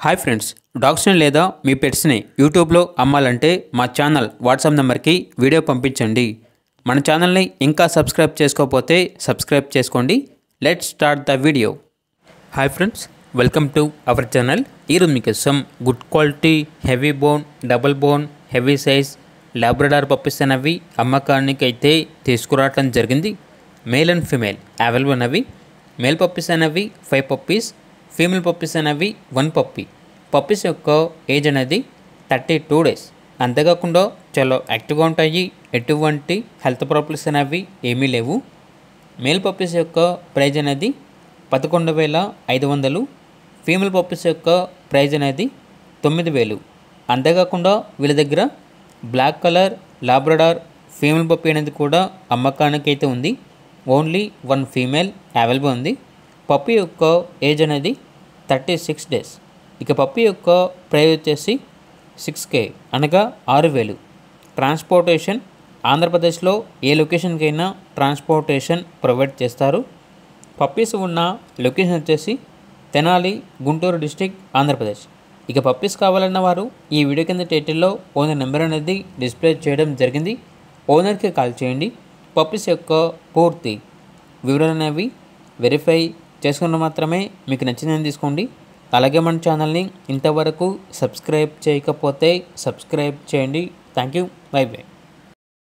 Hi friends, డాగ్స్ని లేదా మీ పెట్స్ని యూట్యూబ్లో అమ్మాలంటే మా ఛానల్ వాట్సాప్ నెంబర్కి వీడియో పంపించండి. మన ఛానల్ని ఇంకా సబ్స్క్రైబ్ చేసుకోకపోతే సబ్స్క్రైబ్ చేసుకోండి. Let's start the video. Hi friends, welcome to our channel. ఈరోజు మీకోసం good quality heavy bone, double bone, heavy size Labrador puppies అనేవి అమ్మకానికి అయితే తీసుకురావటం జరిగింది. మేల్ అండ్ ఫీమేల్ అవైలబుల్ అనేవి. మేల్ పప్పీస్ అనేవి 5 పప్పీస్, ఫీమేల్ పప్పీస్ అనేవి 1 పప్పీ. పప్పీస్ యొక్క ఏజ్ అనేది 32 days. అంతేకాకుండా చాలా యాక్టివ్గా ఉంటాయి. ఎటువంటి హెల్త్ ప్రాబ్లమ్స్ అనేవి ఏమీ లేవు. మేల్ పప్పీస్ యొక్క ప్రైజ్ అనేది 11,500. ఫీమేల్ పప్పీస్ యొక్క ప్రైజ్ అనేది 9,000. అంతేకాకుండా వీళ్ళ దగ్గర black colour Labrador female puppy అనేది కూడా అమ్మకానికి అయితే ఉంది. ఓన్లీ 1 ఫీమేల్ అవైలబుల్ ఉంది. పప్పీ యొక్క ఏజ్ అనేది 36 days. ఇక పప్పీ యొక్క ప్రైస్ వచ్చేసి 6K, అనగా 6,000. ట్రాన్స్పోర్టేషన్ ఆంధ్రప్రదేశ్లో ఏ లొకేషన్కైనా ట్రాన్స్పోర్టేషన్ ప్రొవైడ్ చేస్తారు. పప్పీస్ ఉన్న లొకేషన్ వచ్చేసి తెనాలి, గుంటూరు డిస్టిక్, ఆంధ్రప్రదేశ్. ఇక పప్పీస్ కావాలన్న వారు ఈ వీడియో కింద టైటిల్లో ఓనర్ నెంబర్ అనేది డిస్ప్లే చేయడం జరిగింది. ఓనర్కి కాల్ చేయండి. పప్పీస్ యొక్క పూర్తి వివరాలు అనేవి వెరిఫై చేసుకున్న మాత్రమే మీకు నచ్చిందని తీసుకోండి. అలాగే మన ఛానల్ని ఇంతవరకు సబ్స్క్రైబ్ చేయకపోతే సబ్స్క్రైబ్ చేయండి. Thank you. By by.